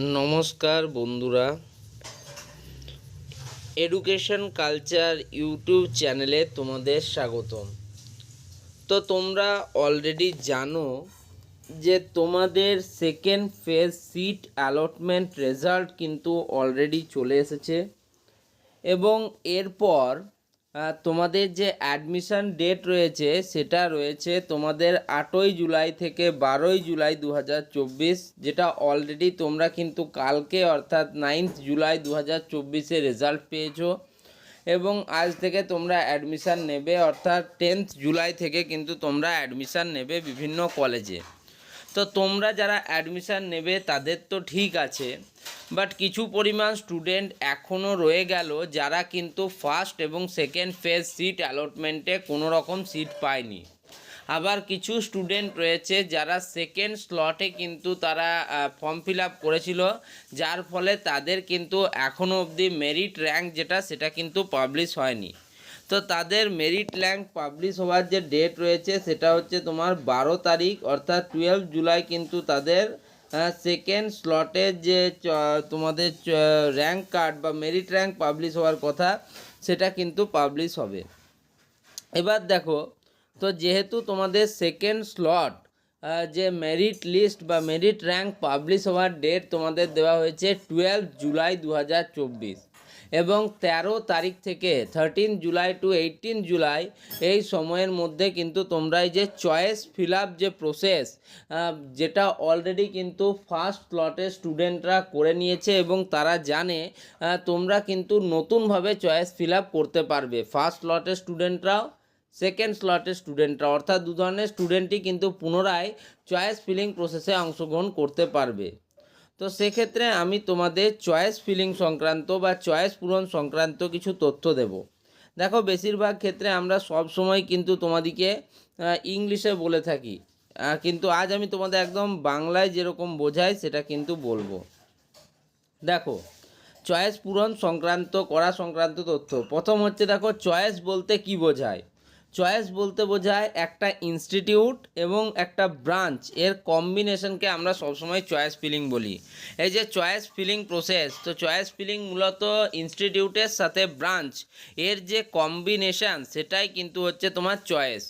নমস্কার বন্ধুরা, education culture YouTube চ্যানেলে তোমাদের স্বাগতম। তো তোমরা অলরেডি জানো যে তোমাদের second phase seat allotment result কিন্তু অলরেডি চলে এসেছে এবং এরপর তোমাদের যে অ্যাডমিশান ডেট রয়েছে সেটা রয়েছে তোমাদের 8ই জুলাই থেকে 12ই জুলাই 2024, যেটা অলরেডি তোমরা কিন্তু কালকে অর্থাৎ 9 জুলাই 2024 রেজাল্ট পেয়েছো এবং আজ থেকে তোমরা অ্যাডমিশান নেবে অর্থাৎ 10 জুলাই থেকে কিন্তু তোমরা অ্যাডমিশান নেবে বিভিন্ন কলেজে। তো তোমরা যারা অ্যাডমিশান নেবে তাদের তো ঠিক আছে, বাট কিছু পরিমাণ স্টুডেন্ট এখনও রয়ে গেল যারা কিন্তু ফার্স্ট এবং সেকেন্ড ফেজ সিট অ্যালটমেন্টে কোনো রকম সিট পায়নি। আবার কিছু স্টুডেন্ট রয়েছে যারা সেকেন্ড স্লটে কিন্তু তারা ফর্ম ফিল আপ করেছিল, যার ফলে তাদের কিন্তু এখনও অবধি মেরিট র্যাঙ্ক যেটা সেটা কিন্তু পাবলিশ হয়নি। তো তাদের মেরিট র্যাঙ্ক পাবলিশ হওয়ার যে ডেট রয়েছে সেটা হচ্ছে তোমার 12 তারিখ অর্থাৎ 12 জুলাই কিন্তু তাদের সেকেন্ড স্লটের যে তোমাদের র্যাঙ্ক কার্ড বা মেরিট র্যাঙ্ক পাবলিশ হওয়ার কথা সেটা কিন্তু পাবলিশ হবে। এবার দেখো, তো যেহেতু তোমাদের সেকেন্ড স্লট যে মেরিট লিস্ট বা মেরিট র্যাঙ্ক পাবলিশ হওয়ার ডেট তোমাদের দেওয়া হয়েছে 12 জুলাই 2024 এবং 13 তারিখ থেকে 13 জুলাই টু 18 জুলাই এই সময়ের মধ্যে কিন্তু তোমরা এই যে চয়েস ফিল আপ যে প্রসেস যেটা অলরেডি কিন্তু ফার্স্ট স্লটের স্টুডেন্টরা করে নিয়েছে এবং তারা জানে তোমরা কিন্তু নতুনভাবে চয়েস ফিল আপ করতে পারবে। ফার্স্ট স্লটের স্টুডেন্টরাও সেকেন্ড স্লটের স্টুডেন্টরা অর্থাৎ দু ধরনের স্টুডেন্টই কিন্তু পুনরায় চয়েস ফিলিং প্রসেসে অংশগ্রহণ করতে পারবে। তো সেক্ষেত্রে আমি তোমাদের চয়েস ফিলিং সংক্রান্ত বা চয়েস পূরণ সংক্রান্ত কিছু তথ্য দেব। দেখো, বেশিরভাগ ক্ষেত্রে আমরা সব সময় কিন্তু তোমাদেরকে ইংলিশে বলে থাকি, কিন্তু আজ আমি তোমাদের একদম বাংলায় যেরকম বোঝাই সেটা কিন্তু বলবো। দেখো, চয়েস পূরণ সংক্রান্ত করা সংক্রান্ত তথ্য প্রথম হচ্ছে, দেখো চয়েস বলতে কি বোঝায়। চয়েস বলতে বোঝায় একটা ইনস্টিটিউট এবং একটা ব্রাঞ্চ এর কম্বিনেশনকে আমরা সবসময় চয়েস ফিলিং বলি। এই যে চয়েস ফিলিং প্রসেস, তো চয়েস ফিলিং মূলত ইনস্টিটিউটের সাথে ব্রাঞ্চ এর যে কম্বিনেশান সেটাই কিন্তু হচ্ছে তোমার চয়েস।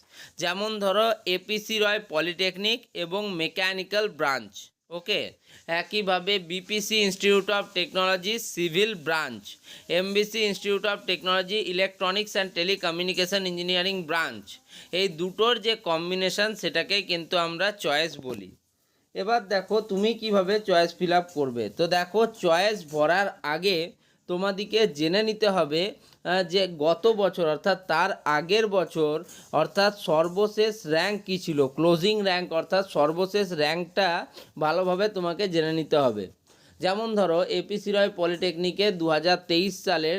যেমন ধরো এপিসি রয় পলিটেকনিক এবং মেকানিক্যাল ব্রাঞ্চ, ওকে। একইভাবে BPC institute of technology civil branch, MBC institute of technology electronics and telecommunication engineering branch, এই দুটোর যে কম্বিনেশান সেটাকেই কিন্তু আমরা চয়েস বলি। এবার দেখো তুমি কিভাবে চয়েস ফিল আপ করবে। তো দেখো, চয়েস ভরার আগে তোমাদিকে জেনে নিতে হবে যে গত বছর অর্থাৎ তার আগের বছর অর্থাৎ সর্বশেষ র্যাঙ্ক কী ছিল, ক্লোজিং র্যাঙ্ক অর্থাৎ সর্বশেষ র্যাঙ্কটা ভালোভাবে তোমাকে জেনে নিতে হবে। যেমন ধরো এপিসি রয় পলিটেকনিকে 2023 সালের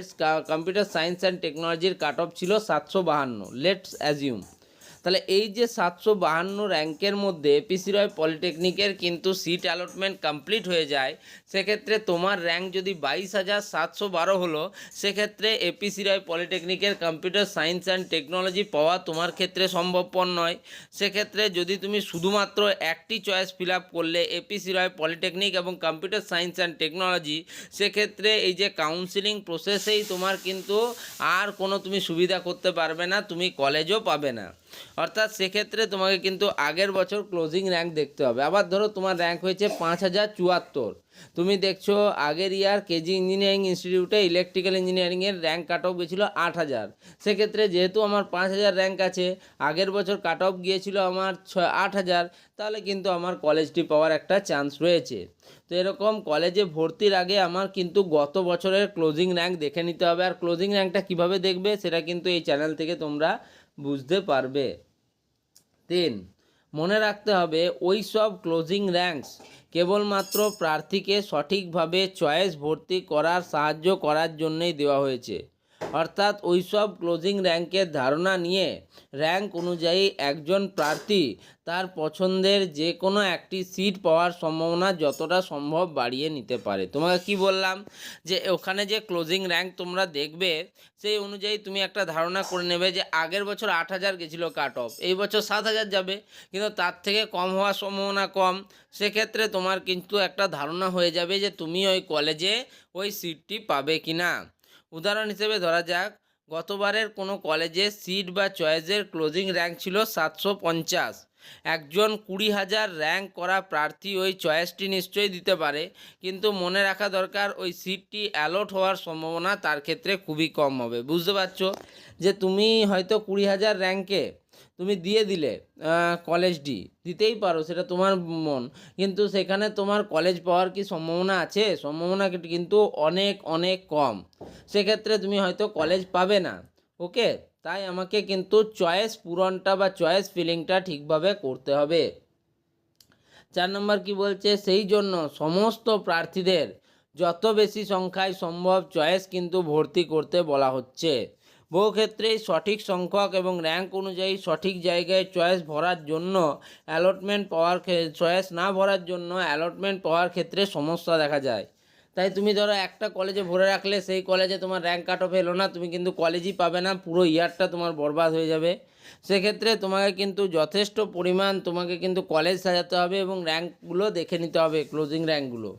কম্পিউটার সায়েন্স অ্যান্ড টেকনোলজির কাট অফ ছিল 752, লেটস অ্যাজিউম। তাহলে এই যে 752 র্যাঙ্কের মধ্যে এপিসি রয় পলিটেকনিকের কিন্তু সিট অ্যালটমেন্ট কমপ্লিট হয়ে যায়, সেক্ষেত্রে তোমার র্যাঙ্ক যদি 22,712 হলো, সেক্ষেত্রে এপিসি রয় পলিটেকনিকের কম্পিউটার সায়েন্স অ্যান্ড টেকনোলজি পাওয়া তোমার ক্ষেত্রে সম্ভবপর নয়। সেক্ষেত্রে যদি তুমি শুধুমাত্র একটি চয়েস ফিল আপ করলে এপিসি রয় পলিটেকনিক এবং কম্পিউটার সায়েন্স অ্যান্ড টেকনোলজি, সেক্ষেত্রে এই যে কাউন্সিলিং প্রসেসেই তোমার কিন্তু আর কোনো তুমি সুবিধা করতে পারবে না, তুমি কলেজও পাবে না। অর্থাৎ সেক্ষেত্রে তোমাকে কিন্তু আগের বছর ক্লোজিং র্যাঙ্ক দেখতে হবে। আবার ধরো তোমার র্যাঙ্ক হয়েছে 5074, তুমি দেখছো আগের ইয়ার কেজি ইঞ্জিনিয়ারিং ইনস্টিটিউটে ইলেকট্রিক্যাল ইঞ্জিনিয়ারিংয়ের র্যাঙ্ক কাট অফ গিয়েছিল 8000, সেক্ষেত্রে যেহেতু আমার 5000 র্যাঙ্ক আছে, আগের বছর কাট অফ গিয়েছিল আমার 8000, তাহলে কিন্তু আমার কলেজটি পাওয়ার একটা চান্স রয়েছে। তো এরকম কলেজে ভর্তির আগে আমার কিন্তু গত বছরের ক্লোজিং র্যাঙ্ক দেখে নিতে হবে। আর ক্লোজিং র্যাঙ্কটা কীভাবে দেখবে সেটা কিন্তু এই চ্যানেল থেকে তোমরা বুঝতে পারবে। 3, মনে রাখতে হবে ওই সব ক্লোজিং র্যাঙ্কস কেবলমাত্র প্রার্থীকে সঠিকভাবে চয়েস ভর্তি করার সাহায্য করার জন্যই দেওয়া হয়েছে। অর্থাৎ ওইসব ক্লোজিং র্যাঙ্কের ধারণা নিয়ে র্যাঙ্ক অনুযায়ী একজন প্রার্থী তার পছন্দের যে কোনো একটি সিট পাওয়ার সম্ভাবনা যতটা সম্ভব বাড়িয়ে নিতে পারে। তোমাকে কি বললাম যে ওখানে যে ক্লোজিং র্যাঙ্ক তোমরা দেখবে সেই অনুযায়ী তুমি একটা ধারণা করে নেবে যে আগের বছর 8,000 গেছিলো কাট অফ, এই বছর 7,000 যাবে, কিন্তু তার থেকে কম হওয়ার সম্ভাবনা কম। সেক্ষেত্রে তোমার কিন্তু একটা ধারণা হয়ে যাবে যে তুমি ওই কলেজে ওই সিটটি পাবে কি না। উদাহরণ হিসেবে ধরা যাক, গতবারের কোনো কলেজে সিট বা চয়েসের ক্লোজিং র্যাঙ্ক ছিল 750। একজন 20,000 র্যাঙ্ক করা প্রার্থী ওই চয়েসটি নিশ্চয়ই দিতে পারে, কিন্তু মনে রাখা দরকার ওই সিটটি অ্যালট হওয়ার সম্ভাবনা তার ক্ষেত্রে খুবই কম হবে। বুঝতে পারছো যে তুমি হয়তো 20,000 র্যাঙ্কে তুমি দিয়ে দিলে কলেজটি, দিতেই পারো, সেটা তোমার মন, কিন্তু সেখানে তোমার কলেজ পাওয়ার কি সম্ভাবনা আছে? সম্ভাবনা কিন্তু অনেক অনেক কম। সেক্ষেত্রে তুমি হয়তো কলেজ পাবে না। ওকে, তাই আমাকে কিন্তু চয়েস পূরণটা বা চয়েস ফিলিংটা ঠিকভাবে করতে হবে। 4 নম্বর কি বলছে, সেই জন্য সমস্ত প্রার্থীদের যত বেশি সংখ্যায় সম্ভব চয়েস কিন্তু ভর্তি করতে বলা হচ্ছে। বহু ক্ষেত্রেই সঠিক সংখ্যক এবং র্যাঙ্ক অনুযায়ী সঠিক জায়গায় চয়েস ভরার জন্য অ্যালটমেন্ট পাওয়ার চয়েস না ভরার জন্য অ্যালটমেন্ট পাওয়ার ক্ষেত্রে সমস্যা দেখা যায়। তাই তুমি ধরো একটা কলেজে ভরে রাখলে সেই কলেজে তোমার র্যাঙ্ক কাট অফ এলো না, তুমি কিন্তু কলেজই পাবে না, পুরো ইয়ারটা তোমার বরবাদ হয়ে যাবে। সেক্ষেত্রে তোমাকে কিন্তু যথেষ্ট পরিমাণ তোমাকে কিন্তু কলেজ সাজাতে হবে এবং র্যাঙ্কগুলো দেখে নিতে হবে, ক্লোজিং র্যাঙ্কগুলো।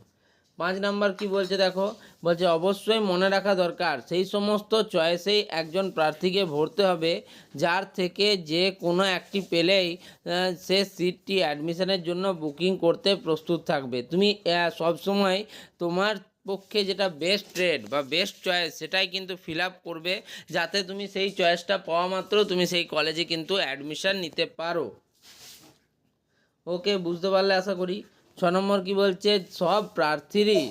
5 নাম্বার কি বলছে দেখো, বলছে অবশ্যই মনে রাখা দরকার সেই সমস্ত চয়েসেই একজন প্রার্থীকে ভরতে হবে যার থেকে যে কোনো একটি পেলেই সে সিটটি অ্যাডমিশনের জন্য বুকিং করতে প্রস্তুত থাকবে। তুমি সবসময় তোমার পক্ষে যেটা বেস্ট ট্রেড বা বেস্ট চয়েস সেটাই কিন্তু ফিল আপ করবে, যাতে তুমি সেই চয়েসটা পাওয়া মাত্র তুমি সেই কলেজে কিন্তু অ্যাডমিশন নিতে পারো। ওকে, বুঝতে পারলে আশা করি। 6 নম্বর কি বলছে, সব প্রার্থীরই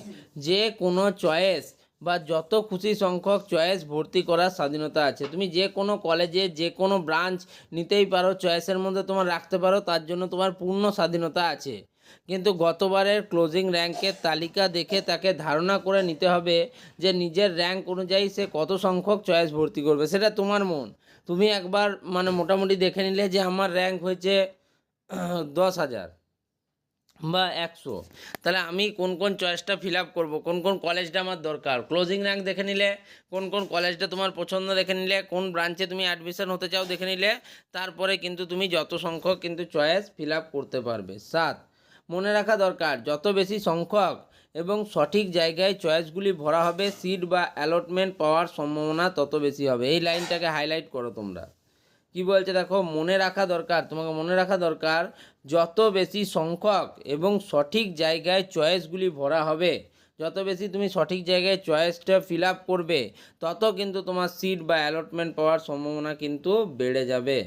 যে কোনো চয়েস বা যত খুশি সংখ্যক চয়েস ভর্তি করার স্বাধীনতা আছে। তুমি যে কোনো কলেজে যে কোনো ব্রাঞ্চ নিতেই পারো, চয়েসের মধ্যে তোমার রাখতে পারো, তার জন্য তোমার পূর্ণ স্বাধীনতা আছে। কিন্তু গতবারের ক্লোজিং র্যাঙ্কের তালিকা দেখে তাকে ধারণা করে নিতে হবে যে নিজের র্যাঙ্ক অনুযায়ী সে কত সংখ্যক চয়েস ভর্তি করবে। সেটা তোমার মন। তুমি একবার মোটামুটি দেখে নিলে যে আমার র্যাঙ্ক হয়েছে 10,000 বা 100, তাহলে আমি কোন কোন চয়েসটা ফিল আপ করবো, কোন কোন কলেজটা আমার দরকার। ক্লোজিং র্যাঙ্ক দেখে নিলে, কোন কোন কলেজটা তোমার পছন্দ দেখে নিলে, কোন ব্রাঞ্চে তুমি অ্যাডমিশন হতে চাও দেখে নিলে, তারপরে কিন্তু তুমি যত সংখ্যক কিন্তু চয়েস ফিল আপ করতে পারবে। 7, মনে রাখা দরকার যত বেশি সংখ্যক এবং সঠিক জায়গায় চয়েসগুলি ভরা হবে সিট বা অ্যালটমেন্ট পাওয়ার সম্ভাবনা তত বেশি হবে। এই লাইনটাকে হাইলাইট করো তোমরা। কি বলছে দেখো, মনে রাখা দরকার, তোমাকে মনে রাখা দরকার যত বেশি সংখ্যক এবং সঠিক জায়গায় চয়েসগুলি ভরা হবে, যত বেশি তুমি সঠিক জায়গায় চয়েসটা ফিল আপ করবে, তত কিন্তু তোমার সিট বা অ্যালটমেন্ট পাওয়ার সম্ভাবনা কিন্তু বেড়ে যাবে।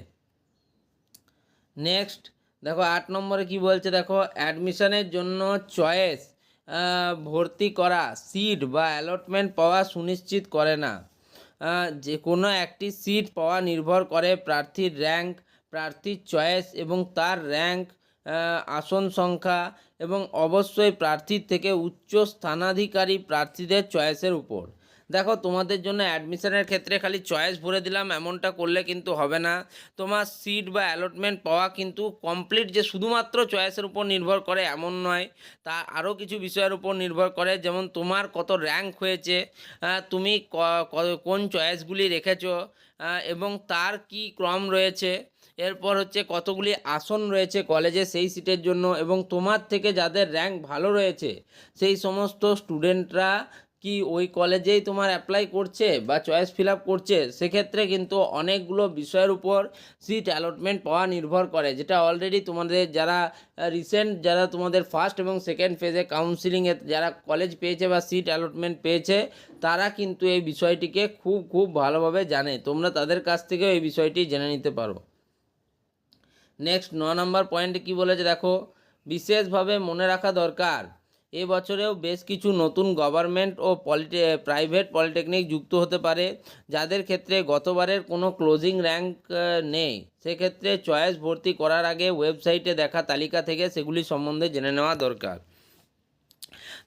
নেক্সট দেখো 8 নম্বরে কি বলছে দেখো, অ্যাডমিশনের জন্য চয়েস ভর্তি করা সিট বা অ্যালটমেন্ট পাওয়া সুনিশ্চিত করে না। যে কোনো একটি সিট পাওয়া নির্ভর করে প্রার্থীর র্যাঙ্ক, প্রার্থীর চয়েস এবং তার র্যাঙ্ক, আসন সংখ্যা এবং অবশ্যই প্রার্থীর থেকে উচ্চ স্থানাধিকারী প্রার্থীদের চয়েসের উপর। দেখো, তোমাদের জন্য অ্যাডমিশনের ক্ষেত্রে খালি চয়েস ভরে দিলাম এমনটা করলে কিন্তু হবে না। তোমার সিট বা অ্যালটমেন্ট পাওয়া কিন্তু কমপ্লিট যে শুধুমাত্র চয়েসের উপর নির্ভর করে এমন নয়, তা আরও কিছু বিষয়ের উপর নির্ভর করে। যেমন তোমার কত র্যাঙ্ক হয়েছে, তুমি কোন চয়েসগুলি রেখেছো এবং তার কি ক্রম রয়েছে, এরপর হচ্ছে কতগুলি আসন রয়েছে কলেজে সেই সিটের জন্য, এবং তোমার থেকে যাদের র্যাঙ্ক ভালো রয়েছে সেই সমস্ত স্টুডেন্টরা কি ওই কলেজেই তোমার অ্যাপ্লাই করছে বা চয়েস ফিল আপ করছে। সেক্ষেত্রে কিন্তু অনেকগুলো বিষয়ের উপর সিট অ্যালটমেন্ট পাওয়া নির্ভর করে, যেটা অলরেডি তোমাদের যারা রিসেন্ট যারা তোমাদের ফার্স্ট এবং সেকেন্ড ফেজে কাউন্সিলিংয়ে যারা কলেজ পেয়েছে বা সিট অ্যালটমেন্ট পেয়েছে, তারা কিন্তু এই বিষয়টিকে খুব খুব ভালোভাবে জানে। তোমরা তাদের কাছ থেকেও এই বিষয়টি জেনে নিতে পারো। নেক্সট 9 নম্বর পয়েন্টে কী বলেছে দেখো, বিশেষভাবে মনে রাখা দরকার এবছরেও বেশ কিছু নতুন গভর্নমেন্ট ও প্রাইভেট পলিটেকনিক যুক্ত হতে পারে, যাদের ক্ষেত্রে গতবারের কোনো ক্লোজিং র্যাঙ্ক নেই। সেক্ষেত্রে চয়েস ভর্তি করার আগে ওয়েবসাইটে দেখা তালিকা থেকে সেগুলি সম্বন্ধে জেনে নেওয়া দরকার।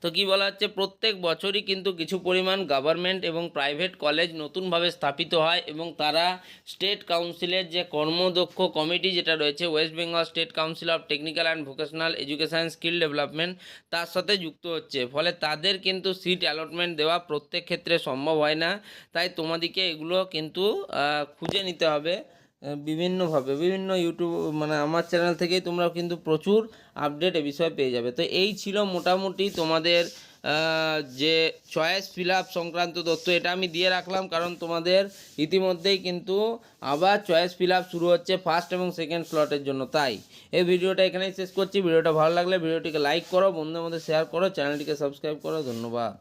তো কি বলা হচ্ছে, প্রত্যেক বছরই কিন্তু কিছু পরিমাণ গভর্নমেন্ট এবং প্রাইভেট কলেজ নতুনভাবে স্থাপিত হয় এবং তারা স্টেট কাউন্সিলের যে কর্মদক্ষ কমিটি যেটা রয়েছে, West Bengal state council of technical and vocational education skill development, তার সাথে যুক্ত হচ্ছে। ফলে তাদের কিন্তু সিট অ্যালটমেন্ট দেওয়া প্রত্যেক ক্ষেত্রে সম্ভব হয় না। তাই তোমাদেরকে এগুলো কিন্তু খুঁজে নিতে হবে বিভিন্নভাবে, বিভিন্ন ইউটিউব মানে আমার চ্যানেল থেকেই তোমরা কিন্তু প্রচুর আপডেট এ বিষয়ে পেয়ে যাবে। তো এই ছিল মোটামুটি তোমাদের যে চয়েস ফিল আপ সংক্রান্ত তথ্য, এটা আমি দিয়ে রাখলাম কারণ তোমাদের ইতিমধ্যেই কিন্তু আবার চয়েস ফিল আপ শুরু হচ্ছে ফার্স্ট এবং সেকেন্ড স্লটের জন্য। তাই এই ভিডিওটা এখানেই শেষ করছি। ভিডিওটা ভালো লাগলে ভিডিওটিকে লাইক করো, বন্ধুদের মধ্যে শেয়ার করো, চ্যানেলটিকে সাবস্ক্রাইব করো। ধন্যবাদ।